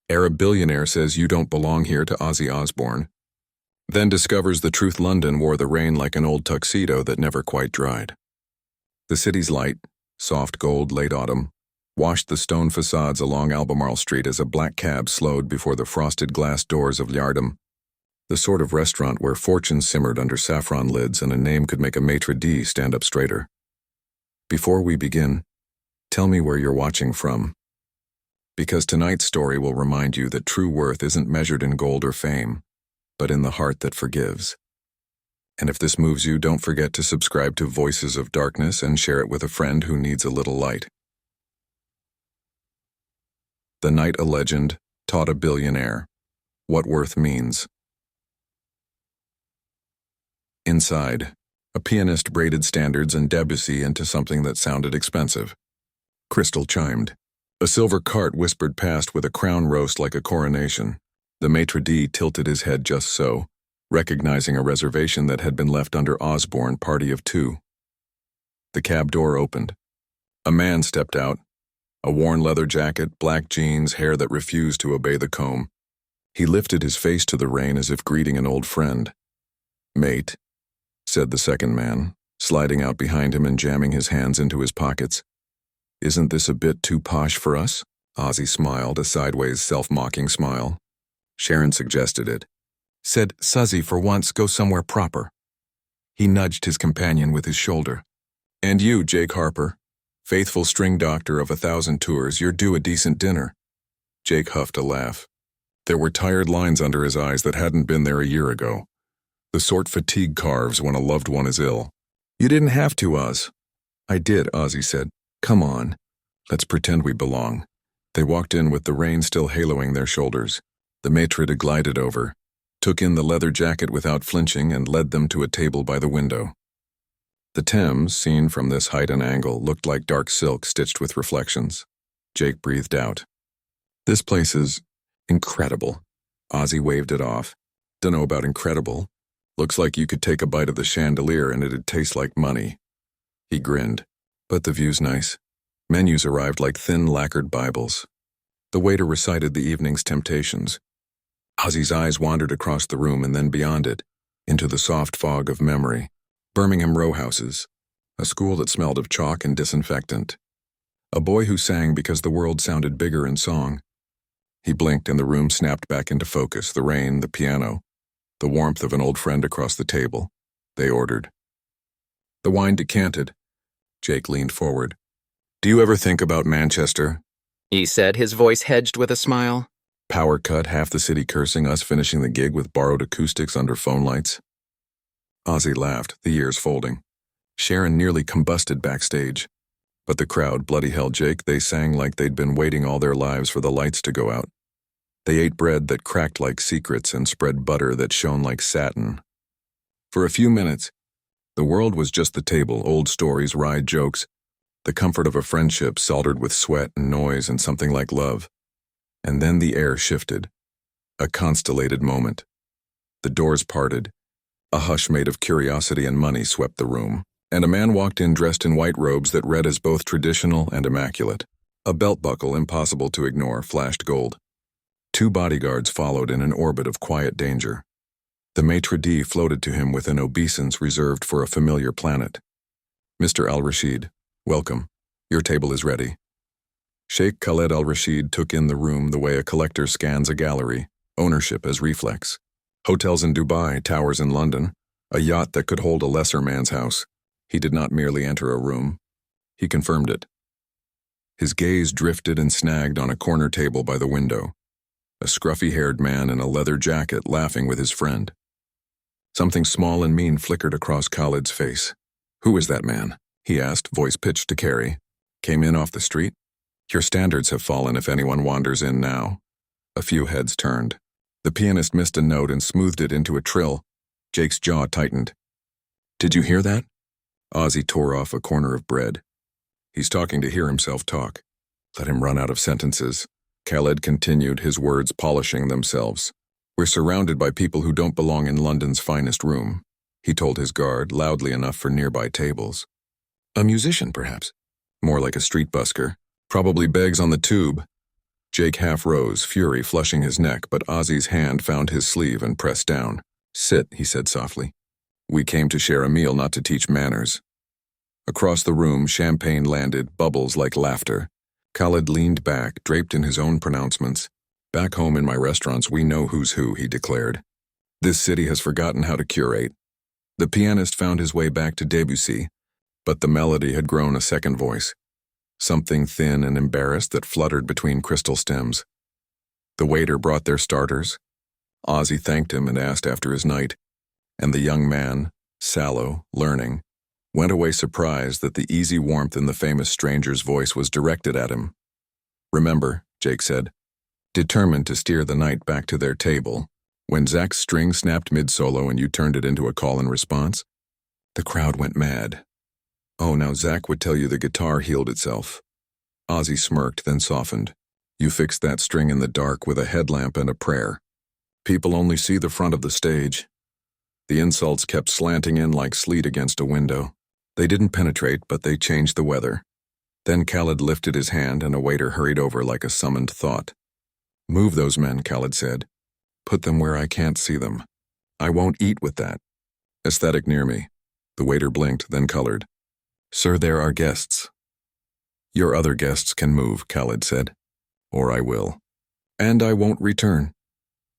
Arab billionaire says you don't belong here to Ozzy Osbourne. Then discovers the truth London wore the rain like an old tuxedo that never quite dried. The city's light, soft gold late autumn, washed the stone facades along Albemarle Street as a black cab slowed before the frosted glass doors of Yardam, the sort of restaurant where fortune simmered under saffron lids and a name could make a maitre d' stand up straighter. Before we begin, tell me where you're watching from. Because tonight's story will remind you that true worth isn't measured in gold or fame, but in the heart that forgives. And if this moves you, don't forget to subscribe to Voices of Darkness and share it with a friend who needs a little light. The night a legend taught a billionaire what worth means. Inside, a pianist braided standards and Debussy into something that sounded expensive. Crystal chimed. A silver cart whispered past with a crown roast like a coronation. The maitre d' tilted his head just so, recognizing a reservation that had been left under Osbourne party of two. The cab door opened. A man stepped out, a worn leather jacket, black jeans, hair that refused to obey the comb. He lifted his face to the rain as if greeting an old friend. "Mate," said the second man, sliding out behind him and jamming his hands into his pockets. "Isn't this a bit too posh for us?" Ozzy smiled, a sideways, self-mocking smile. Sharon suggested it. Said, "Suzzy, for once, go somewhere proper." He nudged his companion with his shoulder. "And you, Jake Harper, faithful string doctor of 1,000 tours, you're due a decent dinner." Jake huffed a laugh. There were tired lines under his eyes that hadn't been there a year ago. The sort fatigue carves when a loved one is ill. "You didn't have to, Oz." "I did," Ozzy said. "Come on. Let's pretend we belong." They walked in with the rain still haloing their shoulders. The maitre d' glided over, took in the leather jacket without flinching, and led them to a table by the window. The Thames, seen from this height and angle, looked like dark silk stitched with reflections. Jake breathed out. "This place is incredible." Ozzy waved it off. "Dunno about incredible. Looks like you could take a bite of the chandelier and it'd taste like money." He grinned. "But the view's nice." Menus arrived like thin lacquered Bibles. The waiter recited the evening's temptations. Ozzy's eyes wandered across the room and then beyond it, into the soft fog of memory. Birmingham row houses, a school that smelled of chalk and disinfectant, a boy who sang because the world sounded bigger in song. He blinked and the room snapped back into focus, the rain, the piano, the warmth of an old friend across the table. They ordered. The wine decanted. Jake leaned forward. "Do you ever think about Manchester?" he said, his voice hedged with a smile. Power cut, half the city cursing, us finishing the gig with borrowed acoustics under phone lights. Ozzy laughed, the ears folding. Sharon nearly combusted backstage. But the crowd bloody hell Jake. They sang like they'd been waiting all their lives for the lights to go out. They ate bread that cracked like secrets and spread butter that shone like satin. For a few minutes, the world was just the table, old stories, wry jokes, the comfort of a friendship soldered with sweat and noise and something like love. And then the air shifted. A constellated moment. The doors parted. A hush made of curiosity and money swept the room, and a man walked in dressed in white robes that read as both traditional and immaculate. A belt buckle impossible to ignore flashed gold. 2 bodyguards followed in an orbit of quiet danger. The maitre d' floated to him with an obeisance reserved for a familiar planet. "Mr. Al-Rashid, welcome. Your table is ready." Sheikh Khaled Al-Rashid took in the room the way a collector scans a gallery, ownership as reflex. Hotels in Dubai, towers in London, a yacht that could hold a lesser man's house. He did not merely enter a room. He confirmed it. His gaze drifted and snagged on a corner table by the window. A scruffy-haired man in a leather jacket laughing with his friend. Something small and mean flickered across Khaled's face. "Who is that man?" he asked, voice pitched to Carrie. "Came in off the street?" "Your standards have fallen if anyone wanders in now." A few heads turned. The pianist missed a note and smoothed it into a trill. Jake's jaw tightened. "Did you hear that?" Ozzy tore off a corner of bread. "He's talking to hear himself talk. Let him run out of sentences." Khaled continued, his words polishing themselves. "We're surrounded by people who don't belong in London's finest room," he told his guard, loudly enough for nearby tables. "A musician, perhaps? More like a street busker. Probably begs on the tube." Jake half rose, fury flushing his neck, but Ozzy's hand found his sleeve and pressed down. "Sit," he said softly. "We came to share a meal, not to teach manners." Across the room, champagne landed, bubbles like laughter. Khaled leaned back, draped in his own pronouncements. "Back home in my restaurants, we know who's who," he declared. "This city has forgotten how to curate." The pianist found his way back to Debussy, but the melody had grown a second voice, something thin and embarrassed that fluttered between crystal stems. The waiter brought their starters. Ozzy thanked him and asked after his night, and the young man, sallow, learning, went away surprised that the easy warmth in the famous stranger's voice was directed at him. "Remember," Jake said, determined to steer the night back to their table, "when Zach's string snapped mid-solo and you turned it into a call and response?" The crowd went mad. "Oh, now Zach would tell you the guitar healed itself." Ozzy smirked, then softened. "You fixed that string in the dark with a headlamp and a prayer. People only see the front of the stage." The insults kept slanting in like sleet against a window. They didn't penetrate, but they changed the weather. Then Khaled lifted his hand and a waiter hurried over like a summoned thought. "Move those men," Khaled said. "Put them where I can't see them. I won't eat with that aesthetic near me." The waiter blinked, then colored. "Sir, there are guests." "Your other guests can move," Khaled said. "Or I will. And I won't return."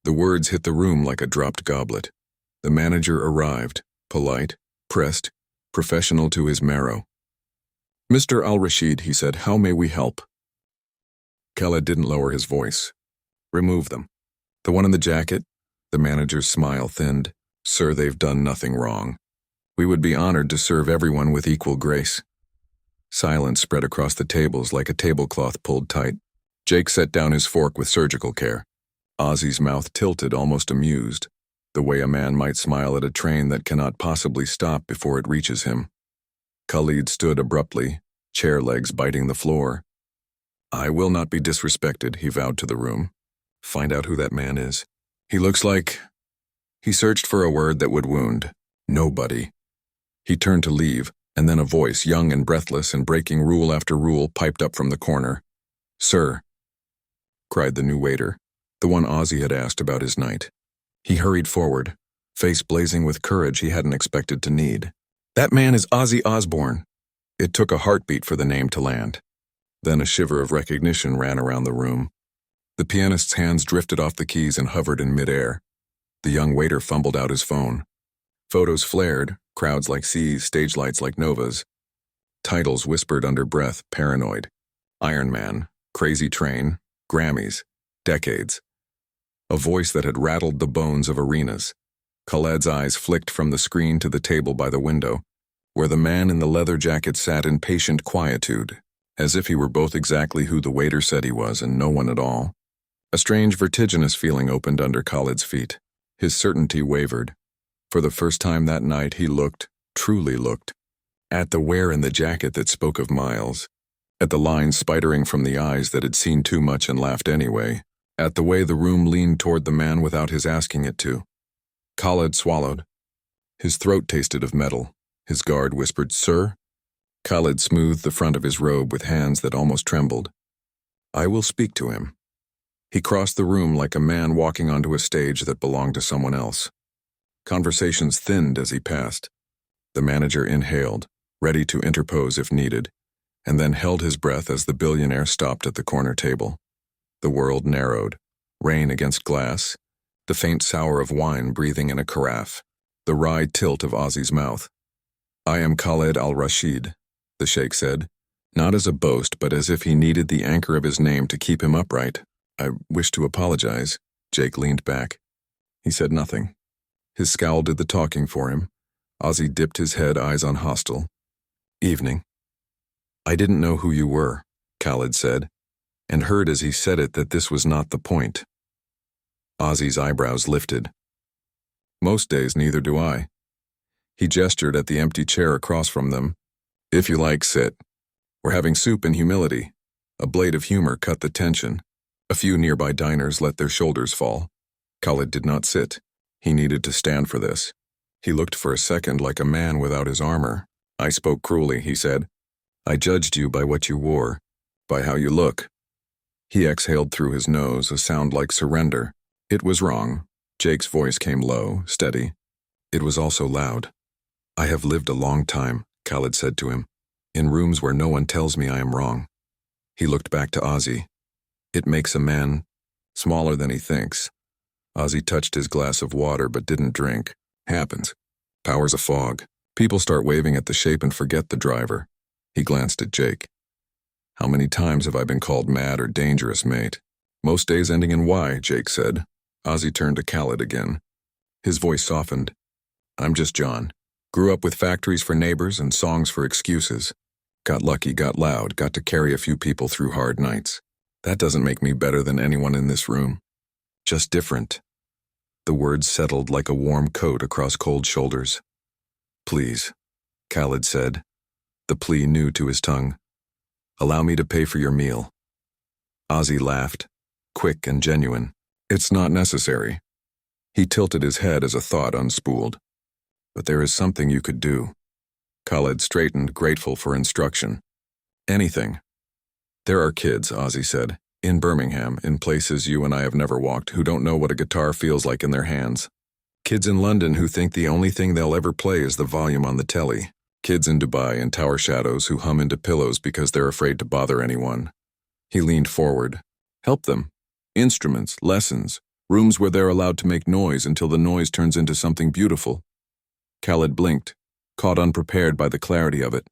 The words hit the room like a dropped goblet. The manager arrived, polite, pressed, professional to his marrow. "Mr. Al-Rashid," he said, "how may we help?" Khaled didn't lower his voice. "Remove them." "The one in the jacket?" The manager's smile thinned. "Sir, they've done nothing wrong. We would be honored to serve everyone with equal grace." Silence spread across the tables like a tablecloth pulled tight. Jake set down his fork with surgical care. Ozzy's mouth tilted, almost amused, the way a man might smile at a train that cannot possibly stop before it reaches him. Khalid stood abruptly, chair legs biting the floor. "I will not be disrespected," he vowed to the room. "Find out who that man is. He looks like—" He searched for a word that would wound. "Nobody." He turned to leave, and then a voice, young and breathless and breaking rule after rule, piped up from the corner. "Sir," cried the new waiter, the one Ozzy had asked about his night. He hurried forward, face blazing with courage he hadn't expected to need. "That man is Ozzy Osbourne." It took a heartbeat for the name to land. Then a shiver of recognition ran around the room. The pianist's hands drifted off the keys and hovered in midair. The young waiter fumbled out his phone. Photos flared, crowds like seas, stage lights like novas. Titles whispered under breath, Paranoid, Iron Man, Crazy Train, Grammys, Decades. A voice that had rattled the bones of arenas. Khaled's eyes flicked from the screen to the table by the window, where the man in the leather jacket sat in patient quietude, as if he were both exactly who the waiter said he was and no one at all. A strange vertiginous feeling opened under Khaled's feet. His certainty wavered. For the first time that night he looked, truly looked, at the wear in the jacket that spoke of miles, at the lines spidering from the eyes that had seen too much and laughed anyway, at the way the room leaned toward the man without his asking it to. Khaled swallowed. His throat tasted of metal. His guard whispered, "Sir?" Khaled smoothed the front of his robe with hands that almost trembled. "I will speak to him." He crossed the room like a man walking onto a stage that belonged to someone else. Conversations thinned as he passed. The manager inhaled, ready to interpose if needed, and then held his breath as the billionaire stopped at the corner table. The world narrowed, rain against glass, the faint sour of wine breathing in a carafe, the wry tilt of Ozzy's mouth. "I am Khaled al-Rashid," the sheikh said, not as a boast but as if he needed the anchor of his name to keep him upright. "I wish to apologize." Jake leaned back. He said nothing. His scowl did the talking for him. Ozzy dipped his head, eyes on hostile. "Evening." "I didn't know who you were," Khaled said, and heard as he said it that this was not the point. Ozzy's eyebrows lifted. "Most days neither do I." He gestured at the empty chair across from them. "If you like, sit. We're having soup and humility." A blade of humor cut the tension. A few nearby diners let their shoulders fall. Khaled did not sit. He needed to stand for this. He looked for a second like a man without his armor. "I spoke cruelly," he said. "I judged you by what you wore, by how you look." He exhaled through his nose, a sound like surrender. It was wrong. Jake's voice came low, steady. It was also loud. I have lived a long time, Khaled said to him, in rooms where no one tells me I am wrong. He looked back to Ozzy. It makes a man smaller than he thinks. Ozzy touched his glass of water but didn't drink. Happens. Power's a fog. People start waving at the shape and forget the driver. He glanced at Jake. How many times have I been called mad or dangerous, mate? Most days ending in Y, Jake said. Ozzy turned to Khaled again. His voice softened. I'm just John. Grew up with factories for neighbors and songs for excuses. Got lucky, got loud, got to carry a few people through hard nights. That doesn't make me better than anyone in this room. Just different. The words settled like a warm coat across cold shoulders. Please, Khaled said, the plea new to his tongue. Allow me to pay for your meal. Ozzy laughed, quick and genuine. It's not necessary. He tilted his head as a thought unspooled. But there is something you could do. Khaled straightened, grateful for instruction. Anything. There are kids, Ozzy said, in Birmingham, in places you and I have never walked, who don't know what a guitar feels like in their hands. Kids in London who think the only thing they'll ever play is the volume on the telly. Kids in Dubai and tower shadows who hum into pillows because they're afraid to bother anyone. He leaned forward. Help them. Instruments, lessons, rooms where they're allowed to make noise until the noise turns into something beautiful. Khaled blinked, caught unprepared by the clarity of it.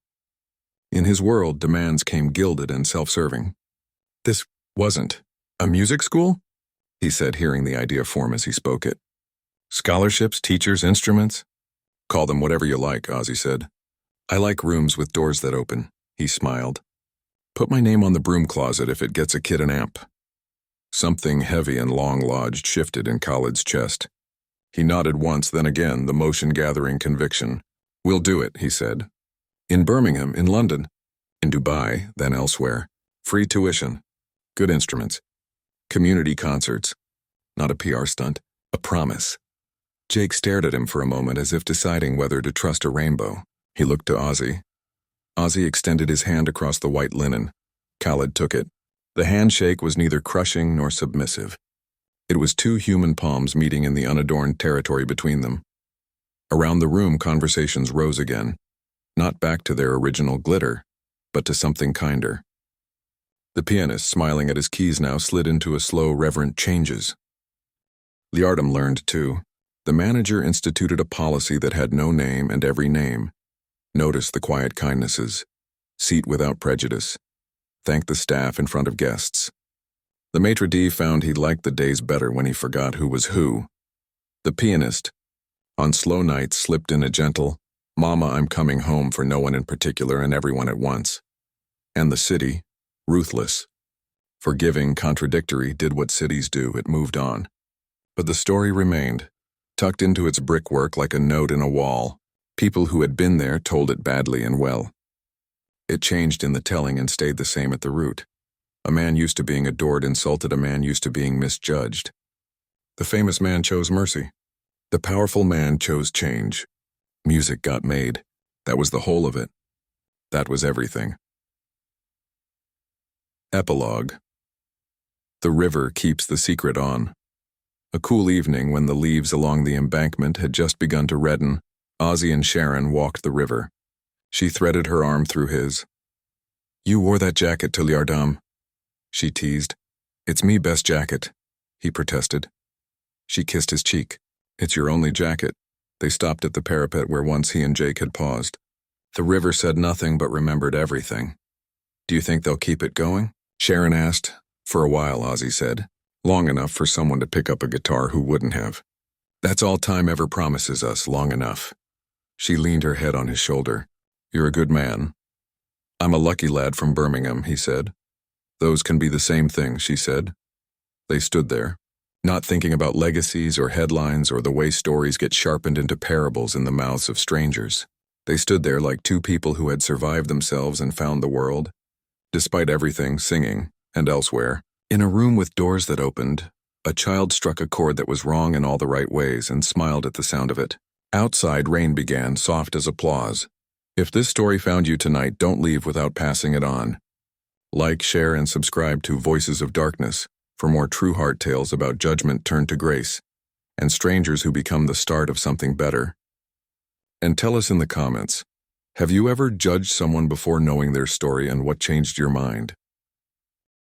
In his world, demands came gilded and self-serving. This wasn't a music school? He said, hearing the idea form as he spoke it. Scholarships, teachers, instruments? Call them whatever you like, Ozzy said. I like rooms with doors that open, he smiled. Put my name on the broom closet if it gets a kid an amp. Something heavy and long-lodged shifted in Khaled's chest. He nodded once, then again, the motion gathering conviction. We'll do it, he said. In Birmingham, in London, in Dubai, then elsewhere. Free tuition. Good instruments. Community concerts. Not a PR stunt, a promise. Jake stared at him for a moment as if deciding whether to trust a rainbow. He looked to Ozzy. Ozzy extended his hand across the white linen. Khaled took it. The handshake was neither crushing nor submissive. It was two human palms meeting in the unadorned territory between them. Around the room, conversations rose again, not back to their original glitter, but to something kinder. The pianist, smiling at his keys now, slid into a slow, reverent changes. Liardum learned, too. The manager instituted a policy that had no name and every name. Notice the quiet kindnesses. Seat without prejudice. Thank the staff in front of guests. The maitre d' found he liked the days better when he forgot who was who. The pianist, on slow nights, slipped in a gentle, Mama, I'm coming home for no one in particular and everyone at once. And the city, ruthless, forgiving, contradictory, did what cities do, it moved on. But the story remained, tucked into its brickwork like a note in a wall. People who had been there told it badly and well. It changed in the telling and stayed the same at the root. A man used to being adored insulted a man used to being misjudged. The famous man chose mercy. The powerful man chose change. Music got made. That was the whole of it. That was everything. Epilogue. The river keeps the secret on. A cool evening when the leaves along the embankment had just begun to redden, Ozzy and Sharon walked the river. She threaded her arm through his. You wore that jacket to Liardam, she teased. It's me best jacket, he protested. She kissed his cheek. It's your only jacket. They stopped at the parapet where once he and Jake had paused. The river said nothing but remembered everything. Do you think they'll keep it going? Sharon asked. For a while, Ozzy said. Long enough for someone to pick up a guitar who wouldn't have. That's all time ever promises us, long enough. She leaned her head on his shoulder. You're a good man. I'm a lucky lad from Birmingham, he said. Those can be the same thing, she said. They stood there, not thinking about legacies or headlines or the way stories get sharpened into parables in the mouths of strangers. They stood there like two people who had survived themselves and found the world, despite everything, singing, and elsewhere. In a room with doors that opened, a child struck a chord that was wrong in all the right ways and smiled at the sound of it. Outside, rain began, soft as applause. If this story found you tonight, don't leave without passing it on. Like, share, and subscribe to Voices of Darkness for more true heart tales about judgment turned to grace and strangers who become the start of something better. And tell us in the comments, have you ever judged someone before knowing their story and what changed your mind?